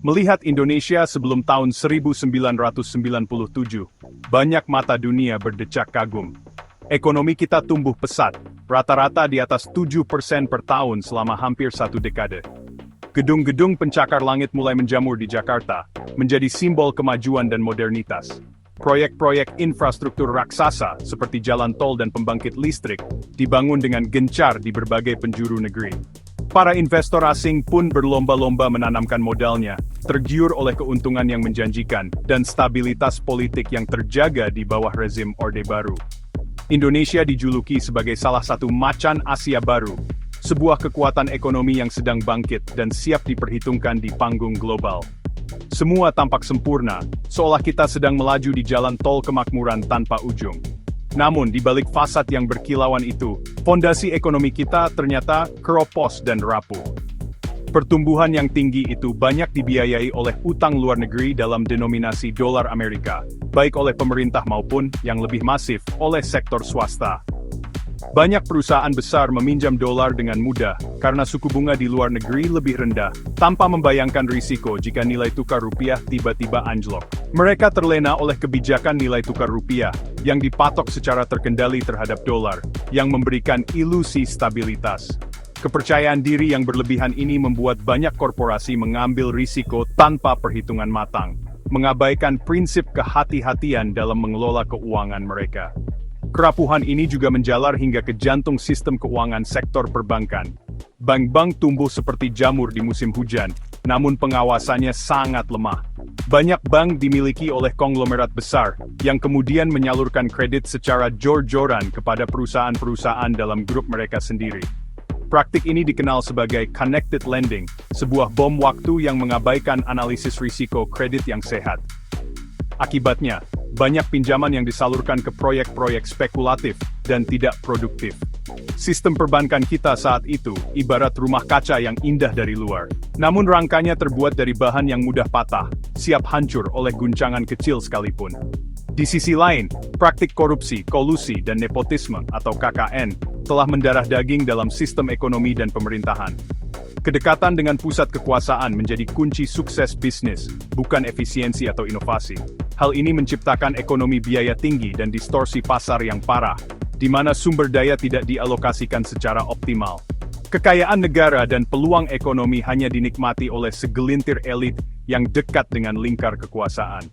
Melihat Indonesia sebelum tahun 1997, banyak mata dunia berdecak kagum. Ekonomi kita tumbuh pesat, rata-rata di atas 7% per tahun selama hampir satu dekade. Gedung-gedung pencakar langit mulai menjamur di Jakarta, menjadi simbol kemajuan dan modernitas. Proyek-proyek infrastruktur raksasa seperti jalan tol dan pembangkit listrik dibangun dengan gencar di berbagai penjuru negeri. Para investor asing pun berlomba-lomba menanamkan modalnya, tergiur oleh keuntungan yang menjanjikan dan stabilitas politik yang terjaga di bawah rezim Orde Baru. Indonesia dijuluki sebagai salah satu macan Asia baru, sebuah kekuatan ekonomi yang sedang bangkit dan siap diperhitungkan di panggung global. Semua tampak sempurna, seolah kita sedang melaju di jalan tol kemakmuran tanpa ujung. Namun di balik fasad yang berkilauan itu, fondasi ekonomi kita ternyata keropos dan rapuh. Pertumbuhan yang tinggi itu banyak dibiayai oleh utang luar negeri dalam denominasi dolar Amerika, baik oleh pemerintah maupun, yang lebih masif, oleh sektor swasta. Banyak perusahaan besar meminjam dolar dengan mudah karena suku bunga di luar negeri lebih rendah, tanpa membayangkan risiko jika nilai tukar rupiah tiba-tiba anjlok. Mereka terlena oleh kebijakan nilai tukar rupiah yang dipatok secara terkendali terhadap dolar, yang memberikan ilusi stabilitas. Kepercayaan diri yang berlebihan ini membuat banyak korporasi mengambil risiko tanpa perhitungan matang, mengabaikan prinsip kehati-hatian dalam mengelola keuangan mereka. Kerapuhan ini juga menjalar hingga ke jantung sistem keuangan sektor perbankan. Bank-bank tumbuh seperti jamur di musim hujan, namun pengawasannya sangat lemah. Banyak bank dimiliki oleh konglomerat besar, yang kemudian menyalurkan kredit secara jor-joran kepada perusahaan-perusahaan dalam grup mereka sendiri. Praktik ini dikenal sebagai connected lending, sebuah bom waktu yang mengabaikan analisis risiko kredit yang sehat. Akibatnya, banyak pinjaman yang disalurkan ke proyek-proyek spekulatif dan tidak produktif. Sistem perbankan kita saat itu ibarat rumah kaca yang indah dari luar, namun rangkanya terbuat dari bahan yang mudah patah, siap hancur oleh guncangan kecil sekalipun. Di sisi lain, praktik korupsi, kolusi, dan nepotisme atau KKN telah mendarah daging dalam sistem ekonomi dan pemerintahan. Kedekatan dengan pusat kekuasaan menjadi kunci sukses bisnis, bukan efisiensi atau inovasi. Hal ini menciptakan ekonomi biaya tinggi dan distorsi pasar yang parah, di mana sumber daya tidak dialokasikan secara optimal. Kekayaan negara dan peluang ekonomi hanya dinikmati oleh segelintir elit yang dekat dengan lingkar kekuasaan.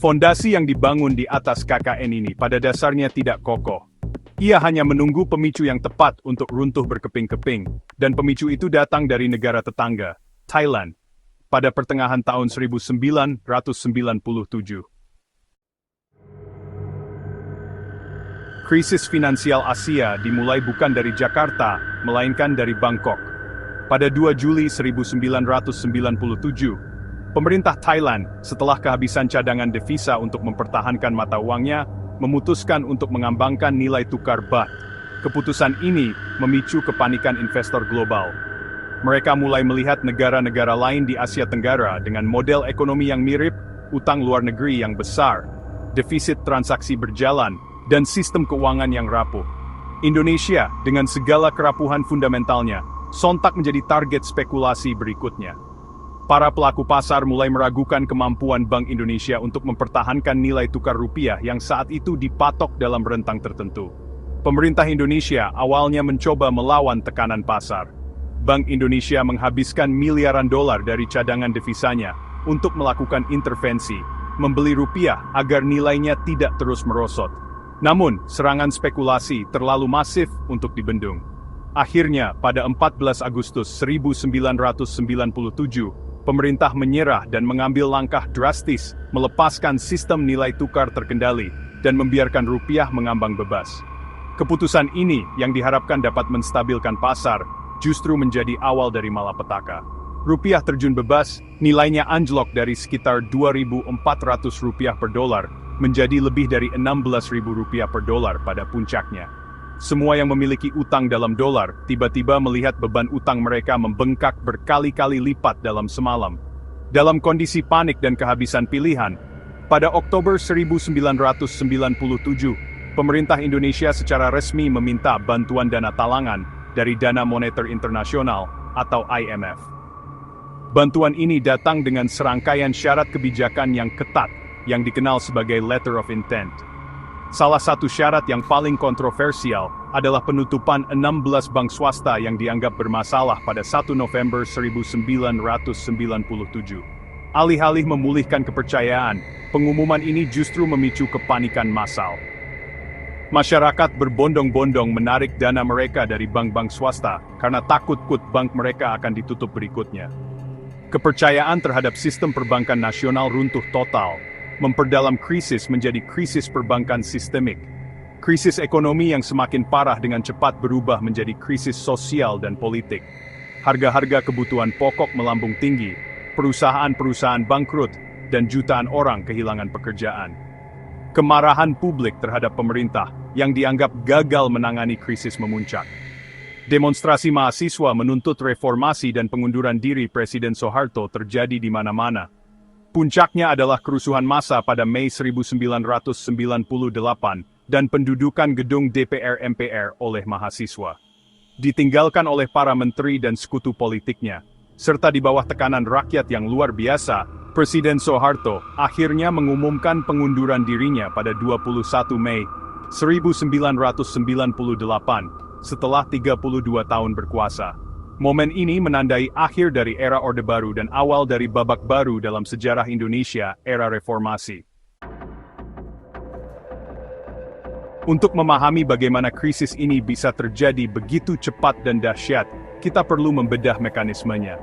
Fondasi yang dibangun di atas KKN ini pada dasarnya tidak kokoh. Ia hanya menunggu pemicu yang tepat untuk runtuh berkeping-keping, dan pemicu itu datang dari negara tetangga, Thailand, pada pertengahan tahun 1997. Krisis finansial Asia dimulai bukan dari Jakarta, melainkan dari Bangkok. Pada 2 Juli 1997, pemerintah Thailand, setelah kehabisan cadangan devisa untuk mempertahankan mata uangnya, memutuskan untuk mengambangkan nilai tukar baht. Keputusan ini memicu kepanikan investor global. Mereka mulai melihat negara-negara lain di Asia Tenggara dengan model ekonomi yang mirip, utang luar negeri yang besar, defisit transaksi berjalan, dan sistem keuangan yang rapuh. Indonesia, dengan segala kerapuhan fundamentalnya, sontak menjadi target spekulasi berikutnya. Para pelaku pasar mulai meragukan kemampuan Bank Indonesia untuk mempertahankan nilai tukar rupiah yang saat itu dipatok dalam rentang tertentu. Pemerintah Indonesia awalnya mencoba melawan tekanan pasar. Bank Indonesia menghabiskan miliaran dolar dari cadangan devisanya untuk melakukan intervensi, membeli rupiah agar nilainya tidak terus merosot. Namun, serangan spekulasi terlalu masif untuk dibendung. Akhirnya, pada 14 Agustus 1997, pemerintah menyerah dan mengambil langkah drastis, melepaskan sistem nilai tukar terkendali, dan membiarkan rupiah mengambang bebas. Keputusan ini, yang diharapkan dapat menstabilkan pasar, justru menjadi awal dari malapetaka. Rupiah terjun bebas, nilainya anjlok dari sekitar 2.400 rupiah per dolar, menjadi lebih dari 16.000 rupiah per dolar pada puncaknya. Semua yang memiliki utang dalam dolar, tiba-tiba melihat beban utang mereka membengkak berkali-kali lipat dalam semalam. Dalam kondisi panik dan kehabisan pilihan, pada Oktober 1997, pemerintah Indonesia secara resmi meminta bantuan dana talangan dari Dana Moneter Internasional atau IMF. Bantuan ini datang dengan serangkaian syarat kebijakan yang ketat, yang dikenal sebagai Letter of Intent. Salah satu syarat yang paling kontroversial adalah penutupan 16 bank swasta yang dianggap bermasalah pada 1 November 1997. Alih-alih memulihkan kepercayaan, pengumuman ini justru memicu kepanikan massal. Masyarakat berbondong-bondong menarik dana mereka dari bank-bank swasta karena takut bank mereka akan ditutup berikutnya. Kepercayaan terhadap sistem perbankan nasional runtuh total, memperdalam krisis menjadi krisis perbankan sistemik. Krisis ekonomi yang semakin parah dengan cepat berubah menjadi krisis sosial dan politik. Harga-harga kebutuhan pokok melambung tinggi, perusahaan-perusahaan bangkrut, dan jutaan orang kehilangan pekerjaan. Kemarahan publik terhadap pemerintah yang dianggap gagal menangani krisis memuncak. Demonstrasi mahasiswa menuntut reformasi dan pengunduran diri Presiden Soeharto terjadi di mana-mana. Puncaknya adalah kerusuhan massa pada Mei 1998 dan pendudukan gedung DPR MPR oleh mahasiswa. Ditinggalkan oleh para menteri dan sekutu politiknya, serta di bawah tekanan rakyat yang luar biasa, Presiden Soeharto akhirnya mengumumkan pengunduran dirinya pada 21 Mei 1998 setelah 32 tahun berkuasa. Momen ini menandai akhir dari era Orde Baru dan awal dari babak baru dalam sejarah Indonesia, era reformasi. Untuk memahami bagaimana krisis ini bisa terjadi begitu cepat dan dahsyat, kita perlu membedah mekanismenya.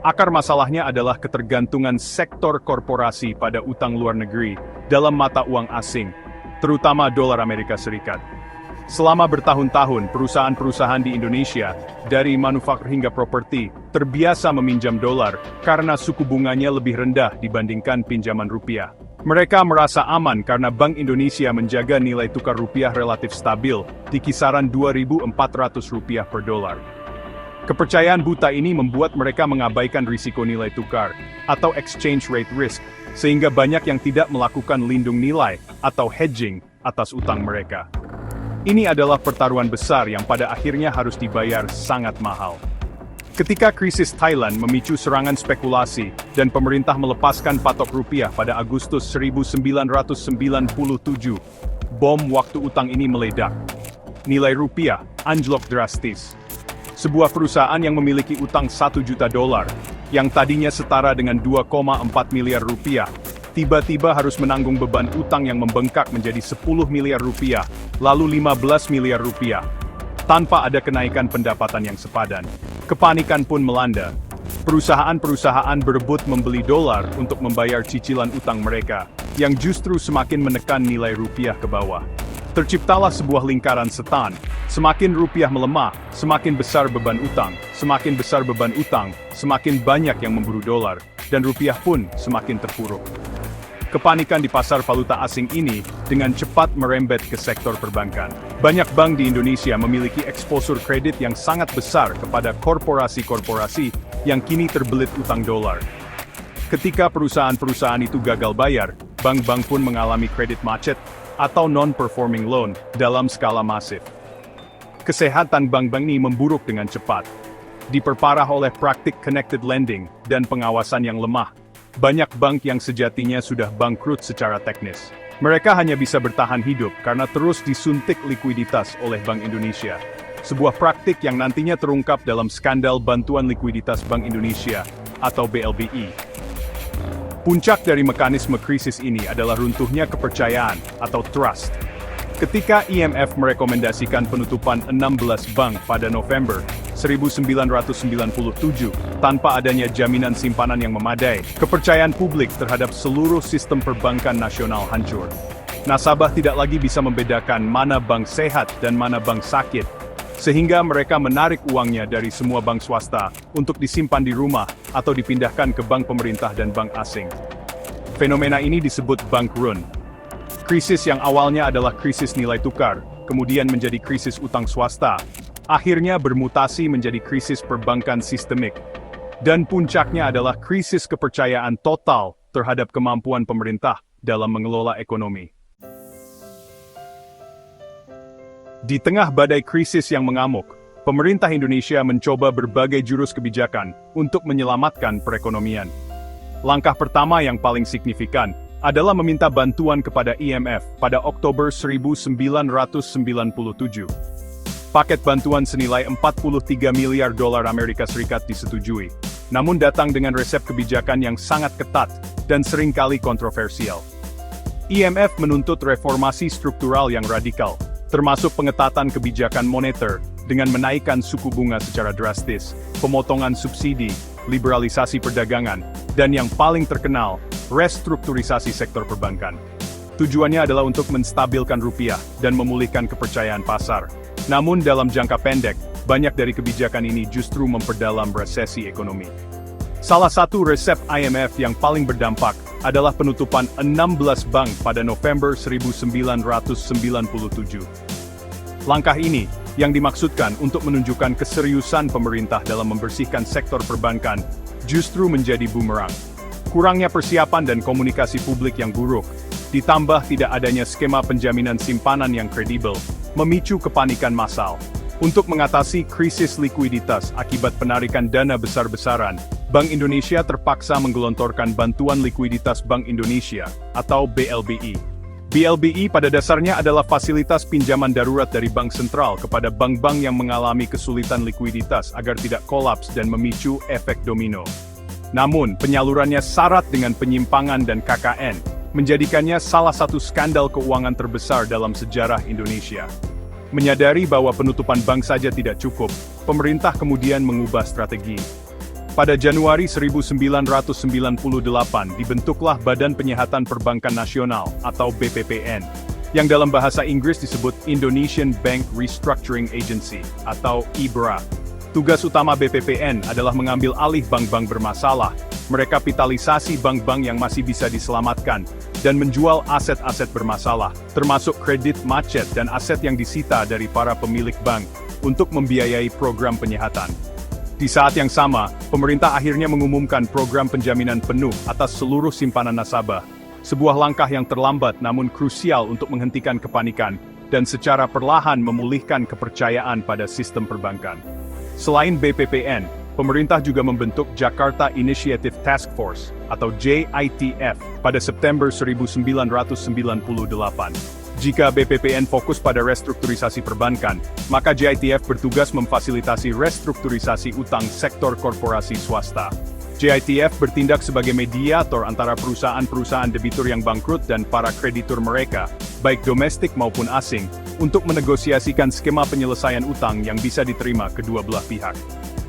Akar masalahnya adalah ketergantungan sektor korporasi pada utang luar negeri dalam mata uang asing, terutama dolar Amerika Serikat. Selama bertahun-tahun, perusahaan-perusahaan di Indonesia, dari manufaktur hingga properti, terbiasa meminjam dolar karena suku bunganya lebih rendah dibandingkan pinjaman rupiah. Mereka merasa aman karena Bank Indonesia menjaga nilai tukar rupiah relatif stabil di kisaran Rp2.400 per dolar. Kepercayaan buta ini membuat mereka mengabaikan risiko nilai tukar, atau exchange rate risk, sehingga banyak yang tidak melakukan lindung nilai, atau hedging, atas utang mereka. Ini adalah pertaruhan besar yang pada akhirnya harus dibayar sangat mahal. Ketika krisis Thailand memicu serangan spekulasi dan pemerintah melepaskan patok rupiah pada Agustus 1997, bom waktu utang ini meledak. Nilai rupiah anjlok drastis. Sebuah perusahaan yang memiliki utang 1 juta dolar, yang tadinya setara dengan 2,4 miliar rupiah, tiba-tiba harus menanggung beban utang yang membengkak menjadi 10 miliar rupiah, lalu 15 miliar rupiah, tanpa ada kenaikan pendapatan yang sepadan. Kepanikan pun melanda. Perusahaan-perusahaan berebut membeli dolar untuk membayar cicilan utang mereka, yang justru semakin menekan nilai rupiah ke bawah. Terciptalah sebuah lingkaran setan. Semakin rupiah melemah, semakin besar beban utang, semakin besar beban utang, semakin banyak yang memburu dolar, dan rupiah pun semakin terpuruk. Kepanikan di pasar valuta asing ini dengan cepat merembet ke sektor perbankan. Banyak bank di Indonesia memiliki eksposur kredit yang sangat besar kepada korporasi-korporasi yang kini terbelit utang dolar. Ketika perusahaan-perusahaan itu gagal bayar, bank-bank pun mengalami kredit macet atau non-performing loan dalam skala masif. Kesehatan bank-bank ini memburuk dengan cepat, diperparah oleh praktik connected lending dan pengawasan yang lemah. Banyak bank yang sejatinya sudah bangkrut secara teknis. Mereka hanya bisa bertahan hidup karena terus disuntik likuiditas oleh Bank Indonesia. Sebuah praktik yang nantinya terungkap dalam skandal Bantuan Likuiditas Bank Indonesia atau BLBI. Puncak dari mekanisme krisis ini adalah runtuhnya kepercayaan atau trust. Ketika IMF merekomendasikan penutupan 16 bank pada November 1997 tanpa adanya jaminan simpanan yang memadai, kepercayaan publik terhadap seluruh sistem perbankan nasional hancur. Nasabah tidak lagi bisa membedakan mana bank sehat dan mana bank sakit, sehingga mereka menarik uangnya dari semua bank swasta untuk disimpan di rumah atau dipindahkan ke bank pemerintah dan bank asing. Fenomena ini disebut bank run. Krisis yang awalnya adalah krisis nilai tukar, kemudian menjadi krisis utang swasta, akhirnya bermutasi menjadi krisis perbankan sistemik. Dan puncaknya adalah krisis kepercayaan total terhadap kemampuan pemerintah dalam mengelola ekonomi. Di tengah badai krisis yang mengamuk, pemerintah Indonesia mencoba berbagai jurus kebijakan untuk menyelamatkan perekonomian. Langkah pertama yang paling signifikan adalah meminta bantuan kepada IMF pada Oktober 1997. Paket bantuan senilai 43 miliar dolar Amerika Serikat disetujui, namun datang dengan resep kebijakan yang sangat ketat dan seringkali kontroversial. IMF menuntut reformasi struktural yang radikal, termasuk pengetatan kebijakan moneter dengan menaikkan suku bunga secara drastis, pemotongan subsidi, liberalisasi perdagangan, dan yang paling terkenal, restrukturisasi sektor perbankan. Tujuannya adalah untuk menstabilkan rupiah dan memulihkan kepercayaan pasar. Namun dalam jangka pendek, banyak dari kebijakan ini justru memperdalam resesi ekonomi. Salah satu resep IMF yang paling berdampak adalah penutupan 16 bank pada November 1997. Langkah ini yang dimaksudkan untuk menunjukkan keseriusan pemerintah dalam membersihkan sektor perbankan justru menjadi bumerang. Kurangnya persiapan dan komunikasi publik yang buruk, ditambah tidak adanya skema penjaminan simpanan yang kredibel, memicu kepanikan massal. Untuk mengatasi krisis likuiditas akibat penarikan dana besar-besaran, Bank Indonesia terpaksa menggelontorkan Bantuan Likuiditas Bank Indonesia, atau BLBI. BLBI pada dasarnya adalah fasilitas pinjaman darurat dari bank sentral kepada bank-bank yang mengalami kesulitan likuiditas agar tidak kolaps dan memicu efek domino. Namun, penyalurannya syarat dengan penyimpangan dan KKN, menjadikannya salah satu skandal keuangan terbesar dalam sejarah Indonesia. Menyadari bahwa penutupan bank saja tidak cukup, pemerintah kemudian mengubah strategi. Pada Januari 1998 dibentuklah Badan Penyihatan Perbankan Nasional atau BPPN, yang dalam bahasa Inggris disebut Indonesian Bank Restructuring Agency atau IBRA. Tugas utama BPPN adalah mengambil alih bank-bank bermasalah, merekapitalisasi bank-bank yang masih bisa diselamatkan, dan menjual aset-aset bermasalah, termasuk kredit macet dan aset yang disita dari para pemilik bank, untuk membiayai program penyihatan. Di saat yang sama, pemerintah akhirnya mengumumkan program penjaminan penuh atas seluruh simpanan nasabah, sebuah langkah yang terlambat namun krusial untuk menghentikan kepanikan, dan secara perlahan memulihkan kepercayaan pada sistem perbankan. Selain BPPN, pemerintah juga membentuk Jakarta Initiative Task Force, atau JITF, pada September 1998. Jika BPPN fokus pada restrukturisasi perbankan, maka JITF bertugas memfasilitasi restrukturisasi utang sektor korporasi swasta. JITF bertindak sebagai mediator antara perusahaan-perusahaan debitur yang bangkrut dan para kreditur mereka, baik domestik maupun asing, untuk menegosiasikan skema penyelesaian utang yang bisa diterima kedua belah pihak.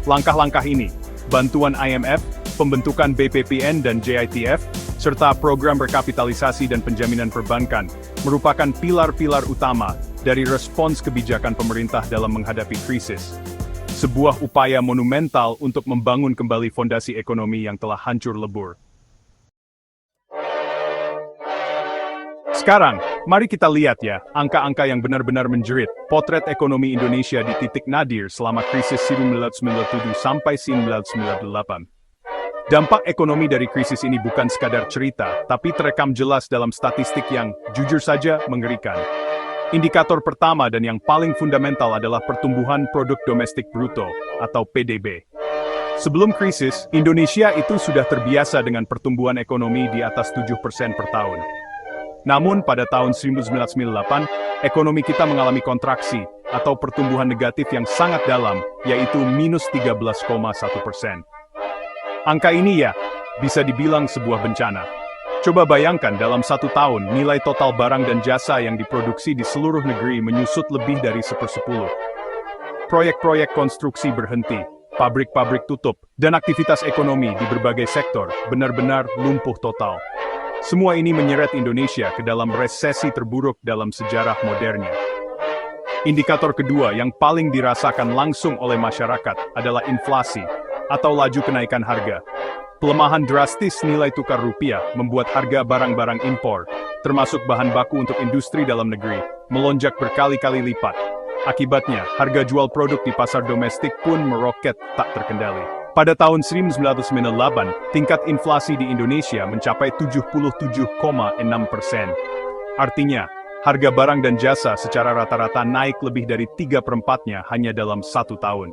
Langkah-langkah ini, bantuan IMF, pembentukan BPPN dan JITF, serta program rekapitalisasi dan penjaminan perbankan, merupakan pilar-pilar utama dari respons kebijakan pemerintah dalam menghadapi krisis. Sebuah upaya monumental untuk membangun kembali fondasi ekonomi yang telah hancur lebur. Sekarang, mari kita lihat ya, angka-angka yang benar-benar menjerit, potret ekonomi Indonesia di titik nadir selama krisis 1997 sampai 1998. Dampak ekonomi dari krisis ini bukan sekadar cerita, tapi terekam jelas dalam statistik yang, jujur saja, mengerikan. Indikator pertama dan yang paling fundamental adalah pertumbuhan produk domestik bruto, atau PDB. Sebelum krisis, Indonesia itu sudah terbiasa dengan pertumbuhan ekonomi di atas 7% per tahun. Namun pada tahun 1998, ekonomi kita mengalami kontraksi, atau pertumbuhan negatif yang sangat dalam, yaitu minus 13,1%. Angka ini ya, bisa dibilang sebuah bencana. Coba bayangkan dalam satu tahun, nilai total barang dan jasa yang diproduksi di seluruh negeri menyusut lebih dari 1/10. Proyek-proyek konstruksi berhenti, pabrik-pabrik tutup, dan aktivitas ekonomi di berbagai sektor benar-benar lumpuh total. Semua ini menyeret Indonesia ke dalam resesi terburuk dalam sejarah modernnya. Indikator kedua yang paling dirasakan langsung oleh masyarakat adalah inflasi, atau laju kenaikan harga. Pelemahan drastis nilai tukar rupiah membuat harga barang-barang impor, termasuk bahan baku untuk industri dalam negeri, melonjak berkali-kali lipat. Akibatnya, harga jual produk di pasar domestik pun meroket tak terkendali. Pada tahun 1998, tingkat inflasi di Indonesia mencapai 77,6%. Artinya, Harga barang dan jasa secara rata-rata naik lebih dari 3/4-nya hanya dalam 1 tahun.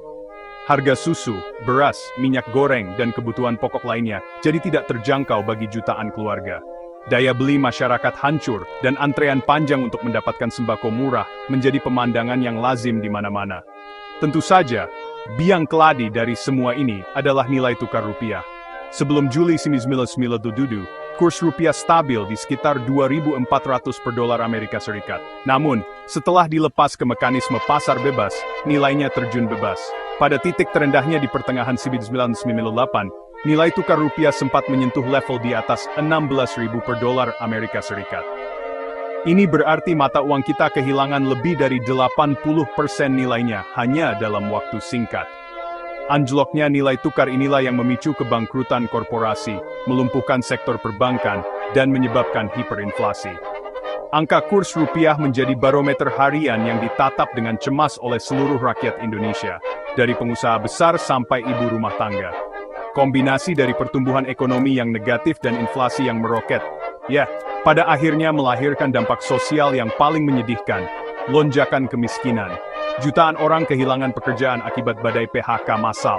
Harga susu, beras, minyak goreng, dan kebutuhan pokok lainnya jadi tidak terjangkau bagi jutaan keluarga. Daya beli masyarakat hancur, dan antrean panjang untuk mendapatkan sembako murah menjadi pemandangan yang lazim di mana-mana. Tentu saja, biang keladi dari semua ini adalah nilai tukar rupiah. Sebelum Juli 1997, kurs rupiah stabil di sekitar 2.400 per dolar Amerika Serikat. Namun, setelah dilepas ke mekanisme pasar bebas, nilainya terjun bebas. Pada titik terendahnya di pertengahan 1998, nilai tukar rupiah sempat menyentuh level di atas 16.000 per dolar Amerika Serikat. Ini berarti mata uang kita kehilangan lebih dari 80% nilainya hanya dalam waktu singkat. Anjloknya nilai tukar inilah yang memicu kebangkrutan korporasi, melumpuhkan sektor perbankan, dan menyebabkan hiperinflasi. Angka kurs rupiah menjadi barometer harian yang ditatap dengan cemas oleh seluruh rakyat Indonesia, dari pengusaha besar sampai ibu rumah tangga. Kombinasi dari pertumbuhan ekonomi yang negatif dan inflasi yang meroket, pada akhirnya melahirkan dampak sosial yang paling menyedihkan, lonjakan kemiskinan. Jutaan orang kehilangan pekerjaan akibat badai PHK massal.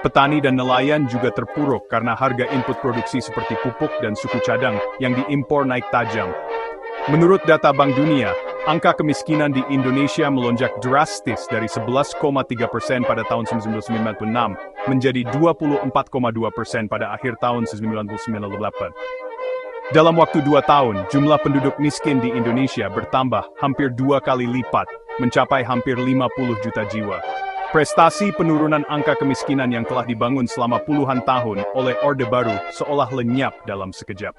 Petani dan nelayan juga terpuruk karena harga input produksi seperti pupuk dan suku cadang yang diimpor naik tajam. Menurut data Bank Dunia, angka kemiskinan di Indonesia melonjak drastis dari 11,3% pada tahun 1996 menjadi 24,2% pada akhir tahun 1998. Dalam waktu 2 tahun, jumlah penduduk miskin di Indonesia bertambah hampir 2 kali lipat, mencapai hampir 50 juta jiwa. Prestasi penurunan angka kemiskinan yang telah dibangun selama puluhan tahun oleh Orde Baru seolah lenyap dalam sekejap.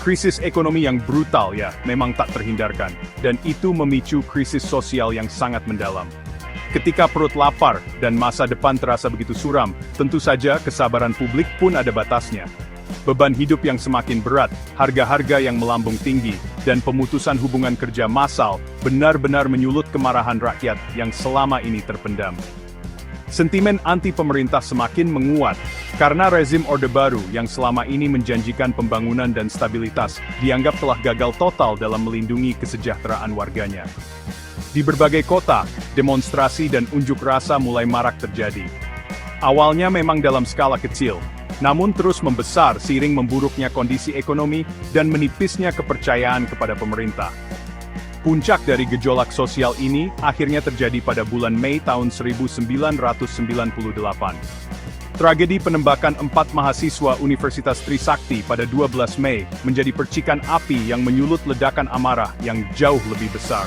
Krisis ekonomi yang brutal memang tak terhindarkan, dan itu memicu krisis sosial yang sangat mendalam. Ketika perut lapar dan masa depan terasa begitu suram, tentu saja kesabaran publik pun ada batasnya. Beban hidup yang semakin berat, harga-harga yang melambung tinggi, dan pemutusan hubungan kerja massal benar-benar menyulut kemarahan rakyat yang selama ini terpendam. Sentimen anti-pemerintah semakin menguat, karena rezim Orde Baru yang selama ini menjanjikan pembangunan dan stabilitas dianggap telah gagal total dalam melindungi kesejahteraan warganya. Di berbagai kota, demonstrasi dan unjuk rasa mulai marak terjadi. Awalnya memang dalam skala kecil, namun terus membesar seiring memburuknya kondisi ekonomi dan menipisnya kepercayaan kepada pemerintah. Puncak dari gejolak sosial ini akhirnya terjadi pada bulan Mei tahun 1998. Tragedi penembakan 4 mahasiswa Universitas Trisakti pada 12 Mei menjadi percikan api yang menyulut ledakan amarah yang jauh lebih besar.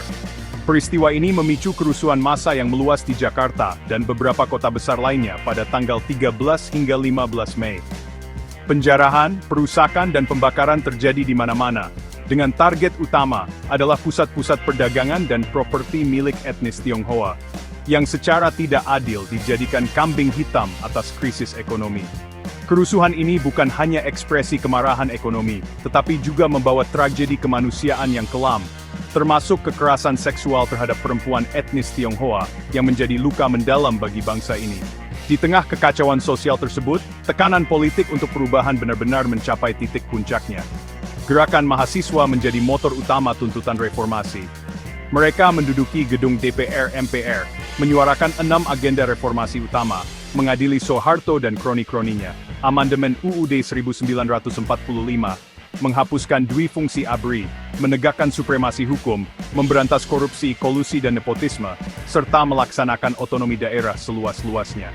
Peristiwa ini memicu kerusuhan massa yang meluas di Jakarta dan beberapa kota besar lainnya pada tanggal 13 hingga 15 Mei. Penjarahan, perusakan dan pembakaran terjadi di mana-mana, dengan target utama adalah pusat-pusat perdagangan dan properti milik etnis Tionghoa, yang secara tidak adil dijadikan kambing hitam atas krisis ekonomi. Kerusuhan ini bukan hanya ekspresi kemarahan ekonomi, tetapi juga membawa tragedi kemanusiaan yang kelam, termasuk kekerasan seksual terhadap perempuan etnis Tionghoa yang menjadi luka mendalam bagi bangsa ini. Di tengah kekacauan sosial tersebut, tekanan politik untuk perubahan benar-benar mencapai titik puncaknya. Gerakan mahasiswa menjadi motor utama tuntutan reformasi. Mereka menduduki gedung DPR MPR, menyuarakan 6 agenda reformasi utama, mengadili Soeharto dan kroni-kroninya, amandemen UUD 1945, menghapuskan duifungsi ABRI, menegakkan supremasi hukum, memberantas korupsi, kolusi dan nepotisme, serta melaksanakan otonomi daerah seluas-luasnya.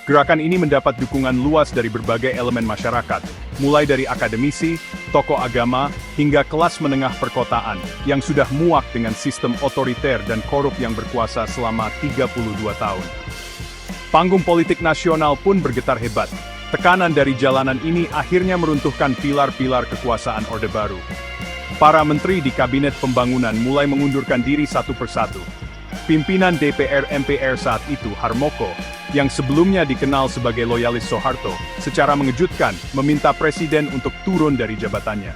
Gerakan ini mendapat dukungan luas dari berbagai elemen masyarakat, mulai dari akademisi, tokoh agama, hingga kelas menengah perkotaan, yang sudah muak dengan sistem otoriter dan korup yang berkuasa selama 32 tahun. Panggung politik nasional pun bergetar hebat. Tekanan dari jalanan ini akhirnya meruntuhkan pilar-pilar kekuasaan Orde Baru. Para menteri di Kabinet Pembangunan mulai mengundurkan diri satu persatu. Pimpinan DPR MPR saat itu, Harmoko, yang sebelumnya dikenal sebagai loyalis Soeharto, secara mengejutkan meminta presiden untuk turun dari jabatannya.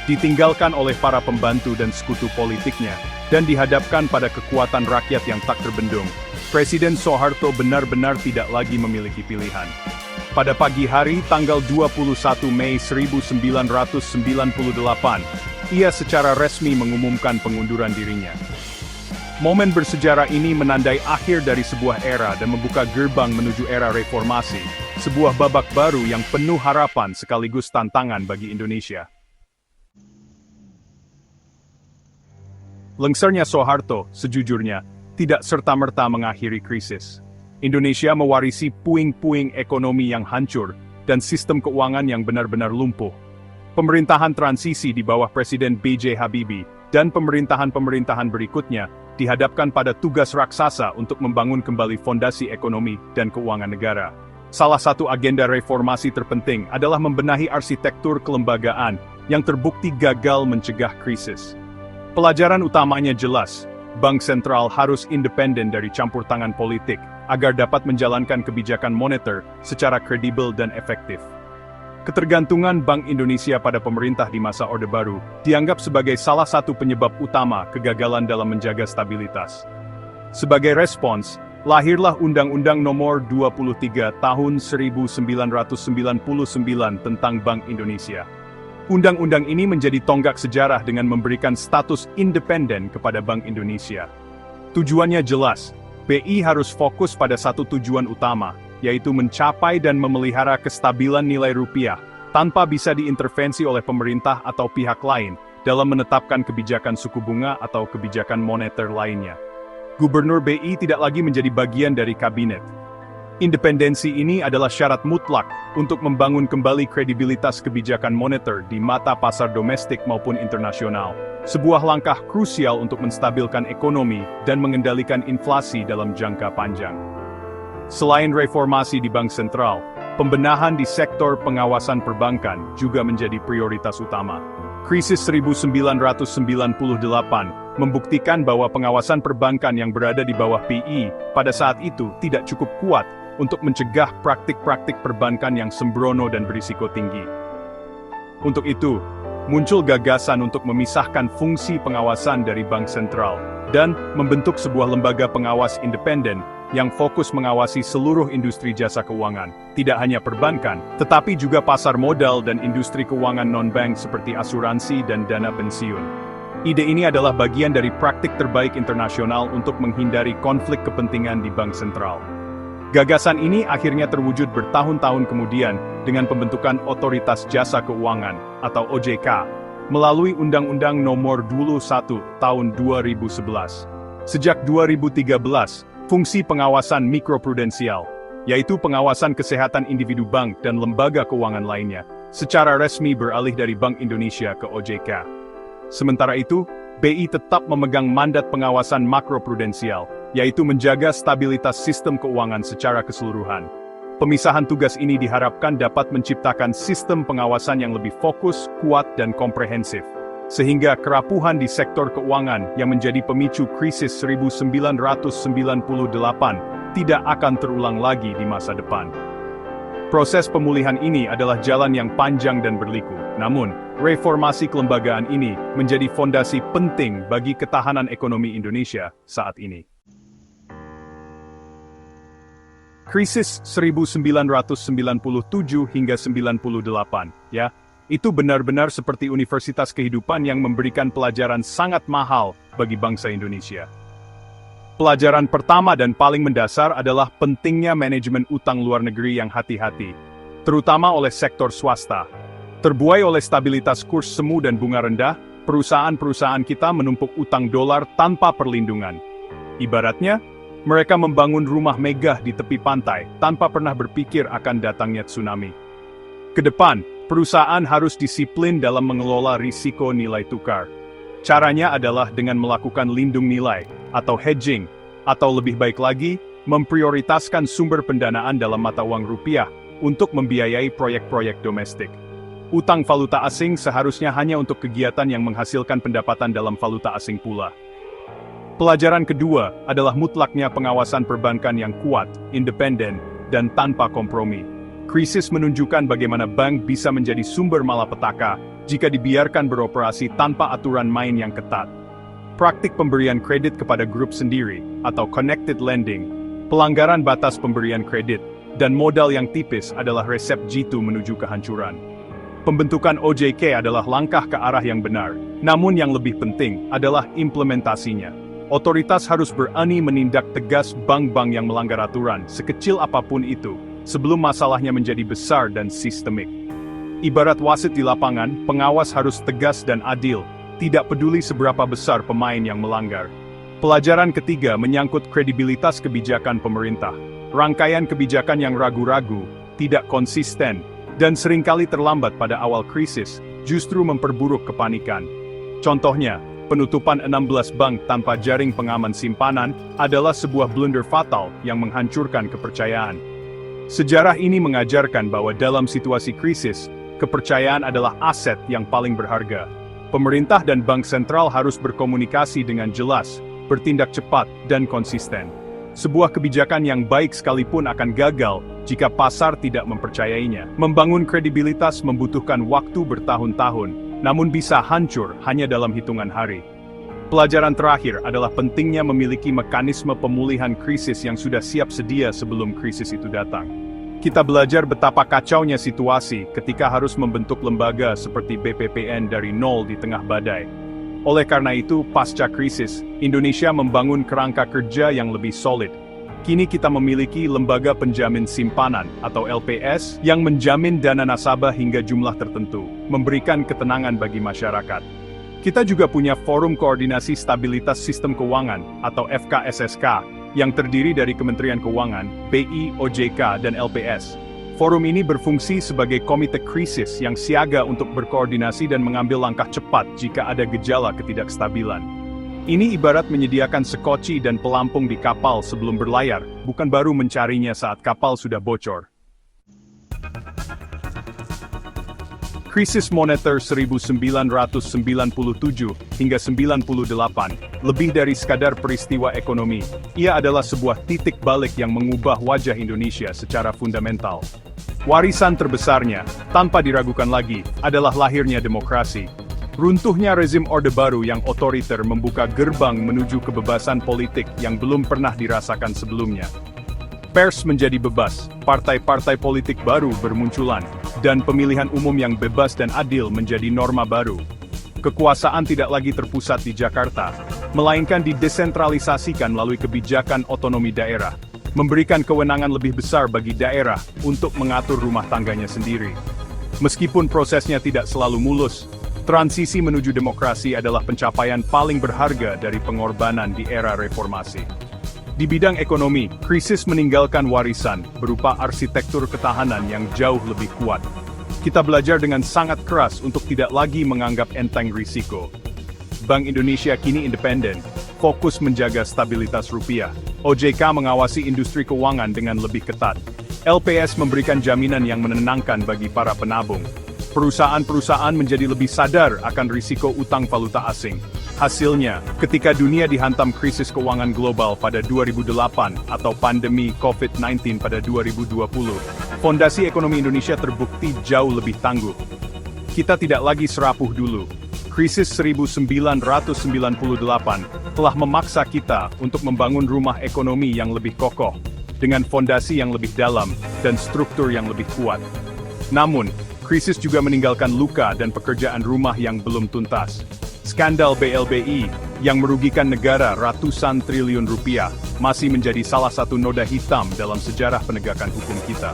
Ditinggalkan oleh para pembantu dan sekutu politiknya, dan dihadapkan pada kekuatan rakyat yang tak terbendung, Presiden Soeharto benar-benar tidak lagi memiliki pilihan. Pada pagi hari tanggal 21 Mei 1998, ia secara resmi mengumumkan pengunduran dirinya. Momen bersejarah ini menandai akhir dari sebuah era dan membuka gerbang menuju era reformasi, sebuah babak baru yang penuh harapan sekaligus tantangan bagi Indonesia. Lengsernya Soeharto, sejujurnya, tidak serta-merta mengakhiri krisis. Indonesia mewarisi puing-puing ekonomi yang hancur dan sistem keuangan yang benar-benar lumpuh. Pemerintahan transisi di bawah Presiden B.J. Habibie dan pemerintahan-pemerintahan berikutnya dihadapkan pada tugas raksasa untuk membangun kembali fondasi ekonomi dan keuangan negara. Salah satu agenda reformasi terpenting adalah membenahi arsitektur kelembagaan yang terbukti gagal mencegah krisis. Pelajaran utamanya jelas, Bank Sentral harus independen dari campur tangan politik agar dapat menjalankan kebijakan moneter secara kredibel dan efektif. Ketergantungan Bank Indonesia pada pemerintah di masa Orde Baru dianggap sebagai salah satu penyebab utama kegagalan dalam menjaga stabilitas. Sebagai respons, lahirlah Undang-Undang Nomor 23 Tahun 1999 tentang Bank Indonesia. Undang-undang ini menjadi tonggak sejarah dengan memberikan status independen kepada Bank Indonesia. Tujuannya jelas, BI harus fokus pada satu tujuan utama, yaitu mencapai dan memelihara kestabilan nilai rupiah, tanpa bisa diintervensi oleh pemerintah atau pihak lain, dalam menetapkan kebijakan suku bunga atau kebijakan moneter lainnya. Gubernur BI tidak lagi menjadi bagian dari kabinet. Independensi ini adalah syarat mutlak untuk membangun kembali kredibilitas kebijakan moneter di mata pasar domestik maupun internasional. Sebuah langkah krusial untuk menstabilkan ekonomi dan mengendalikan inflasi dalam jangka panjang. Selain reformasi di Bank Sentral, pembenahan di sektor pengawasan perbankan juga menjadi prioritas utama. Krisis 1998 membuktikan bahwa pengawasan perbankan yang berada di bawah BI pada saat itu tidak cukup kuat untuk mencegah praktik-praktik perbankan yang sembrono dan berisiko tinggi. Untuk itu, muncul gagasan untuk memisahkan fungsi pengawasan dari Bank Sentral dan membentuk sebuah lembaga pengawas independen yang fokus mengawasi seluruh industri jasa keuangan, tidak hanya perbankan, tetapi juga pasar modal dan industri keuangan non-bank seperti asuransi dan dana pensiun. Ide ini adalah bagian dari praktik terbaik internasional untuk menghindari konflik kepentingan di Bank Sentral. Gagasan ini akhirnya terwujud bertahun-tahun kemudian dengan pembentukan Otoritas Jasa Keuangan atau OJK melalui Undang-Undang Nomor 21 Tahun 2011. Sejak 2013, fungsi pengawasan mikroprudensial, yaitu pengawasan kesehatan individu bank dan lembaga keuangan lainnya, secara resmi beralih dari Bank Indonesia ke OJK. Sementara itu, BI tetap memegang mandat pengawasan makroprudensial, yaitu menjaga stabilitas sistem keuangan secara keseluruhan. Pemisahan tugas ini diharapkan dapat menciptakan sistem pengawasan yang lebih fokus, kuat, dan komprehensif, sehingga kerapuhan di sektor keuangan yang menjadi pemicu krisis 1998 tidak akan terulang lagi di masa depan. Proses pemulihan ini adalah jalan yang panjang dan berliku, namun, reformasi kelembagaan ini menjadi fondasi penting bagi ketahanan ekonomi Indonesia saat ini. Krisis 1997 hingga 98, ya, itu benar-benar seperti universitas kehidupan yang memberikan pelajaran sangat mahal bagi bangsa Indonesia. Pelajaran pertama dan paling mendasar adalah pentingnya manajemen utang luar negeri yang hati-hati, terutama oleh sektor swasta. Terbuai oleh stabilitas kurs semu dan bunga rendah, perusahaan-perusahaan kita menumpuk utang dolar tanpa perlindungan. Ibaratnya, mereka membangun rumah megah di tepi pantai tanpa pernah berpikir akan datangnya tsunami. Kedepan, perusahaan harus disiplin dalam mengelola risiko nilai tukar. Caranya adalah dengan melakukan lindung nilai, atau hedging, atau lebih baik lagi, memprioritaskan sumber pendanaan dalam mata uang rupiah untuk membiayai proyek-proyek domestik. Utang valuta asing seharusnya hanya untuk kegiatan yang menghasilkan pendapatan dalam valuta asing pula. Pelajaran kedua adalah mutlaknya pengawasan perbankan yang kuat, independen, dan tanpa kompromi. Krisis menunjukkan bagaimana bank bisa menjadi sumber malapetaka jika dibiarkan beroperasi tanpa aturan main yang ketat. Praktik pemberian kredit kepada grup sendiri, atau connected lending, pelanggaran batas pemberian kredit, dan modal yang tipis adalah resep jitu menuju kehancuran. Pembentukan OJK adalah langkah ke arah yang benar, namun yang lebih penting adalah implementasinya. Otoritas harus berani menindak tegas bank-bank yang melanggar aturan, sekecil apapun itu, sebelum masalahnya menjadi besar dan sistemik. Ibarat wasit di lapangan, pengawas harus tegas dan adil, tidak peduli seberapa besar pemain yang melanggar. Pelajaran ketiga menyangkut kredibilitas kebijakan pemerintah. Rangkaian kebijakan yang ragu-ragu, tidak konsisten, dan seringkali terlambat pada awal krisis, justru memperburuk kepanikan. Contohnya, penutupan 16 bank tanpa jaring pengaman simpanan adalah sebuah blunder fatal yang menghancurkan kepercayaan. Sejarah ini mengajarkan bahwa dalam situasi krisis, kepercayaan adalah aset yang paling berharga. Pemerintah dan bank sentral harus berkomunikasi dengan jelas, bertindak cepat, dan konsisten. Sebuah kebijakan yang baik sekalipun akan gagal jika pasar tidak mempercayainya. Membangun kredibilitas membutuhkan waktu bertahun-tahun, namun bisa hancur hanya dalam hitungan hari. Pelajaran terakhir adalah pentingnya memiliki mekanisme pemulihan krisis yang sudah siap sedia sebelum krisis itu datang. Kita belajar betapa kacaunya situasi ketika harus membentuk lembaga seperti BPPN dari nol di tengah badai. Oleh karena itu, pasca krisis, Indonesia membangun kerangka kerja yang lebih solid. Kini kita memiliki lembaga penjamin simpanan atau LPS yang menjamin dana nasabah hingga jumlah tertentu, memberikan ketenangan bagi masyarakat. Kita juga punya Forum Koordinasi Stabilitas Sistem Keuangan atau FKSSK yang terdiri dari Kementerian Keuangan, BI, OJK, dan LPS. Forum ini berfungsi sebagai komite krisis yang siaga untuk berkoordinasi dan mengambil langkah cepat jika ada gejala ketidakstabilan. Ini ibarat menyediakan sekoci dan pelampung di kapal sebelum berlayar, bukan baru mencarinya saat kapal sudah bocor. Krisis moneter 1997 hingga 98, lebih dari sekadar peristiwa ekonomi, ia adalah sebuah titik balik yang mengubah wajah Indonesia secara fundamental. Warisan terbesarnya, tanpa diragukan lagi, adalah lahirnya demokrasi. Runtuhnya rezim Orde Baru yang otoriter membuka gerbang menuju kebebasan politik yang belum pernah dirasakan sebelumnya. Pers menjadi bebas, partai-partai politik baru bermunculan, dan pemilihan umum yang bebas dan adil menjadi norma baru. Kekuasaan tidak lagi terpusat di Jakarta, melainkan didesentralisasikan melalui kebijakan otonomi daerah, memberikan kewenangan lebih besar bagi daerah untuk mengatur rumah tangganya sendiri. Meskipun prosesnya tidak selalu mulus, transisi menuju demokrasi adalah pencapaian paling berharga dari pengorbanan di era reformasi. Di bidang ekonomi, krisis meninggalkan warisan berupa arsitektur ketahanan yang jauh lebih kuat. Kita belajar dengan sangat keras untuk tidak lagi menganggap enteng risiko. Bank Indonesia kini independen, fokus menjaga stabilitas rupiah. OJK mengawasi industri keuangan dengan lebih ketat. LPS memberikan jaminan yang menenangkan bagi para penabung. Perusahaan-perusahaan menjadi lebih sadar akan risiko utang valuta asing. Hasilnya, ketika dunia dihantam krisis keuangan global pada 2008 atau pandemi COVID-19 pada 2020, fondasi ekonomi Indonesia terbukti jauh lebih tangguh. Kita tidak lagi serapuh dulu. Krisis 1998 telah memaksa kita untuk membangun rumah ekonomi yang lebih kokoh, dengan fondasi yang lebih dalam dan struktur yang lebih kuat. Namun, krisis juga meninggalkan luka dan pekerjaan rumah yang belum tuntas. Skandal BLBI yang merugikan negara ratusan triliun rupiah masih menjadi salah satu noda hitam dalam sejarah penegakan hukum kita.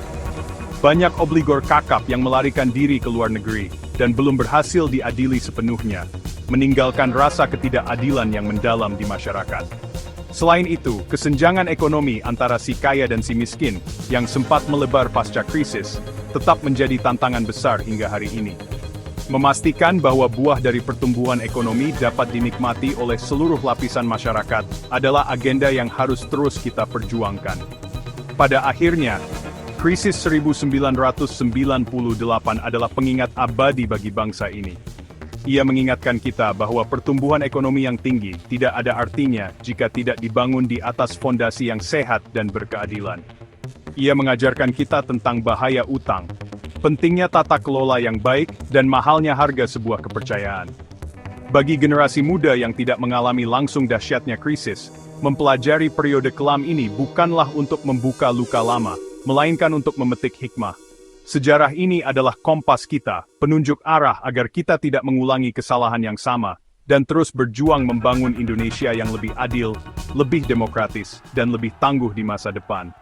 Banyak obligor kakap yang melarikan diri ke luar negeri dan belum berhasil diadili sepenuhnya, meninggalkan rasa ketidakadilan yang mendalam di masyarakat. Selain itu, kesenjangan ekonomi antara si kaya dan si miskin yang sempat melebar pasca krisis tetap menjadi tantangan besar hingga hari ini. Memastikan bahwa buah dari pertumbuhan ekonomi dapat dinikmati oleh seluruh lapisan masyarakat adalah agenda yang harus terus kita perjuangkan. Pada akhirnya, krisis 1998 adalah pengingat abadi bagi bangsa ini. Ia mengingatkan kita bahwa pertumbuhan ekonomi yang tinggi tidak ada artinya jika tidak dibangun di atas fondasi yang sehat dan berkeadilan. Ia mengajarkan kita tentang bahaya utang, pentingnya tata kelola yang baik, dan mahalnya harga sebuah kepercayaan. Bagi generasi muda yang tidak mengalami langsung dahsyatnya krisis, mempelajari periode kelam ini bukanlah untuk membuka luka lama, melainkan untuk memetik hikmah. Sejarah ini adalah kompas kita, penunjuk arah agar kita tidak mengulangi kesalahan yang sama, dan terus berjuang membangun Indonesia yang lebih adil, lebih demokratis, dan lebih tangguh di masa depan.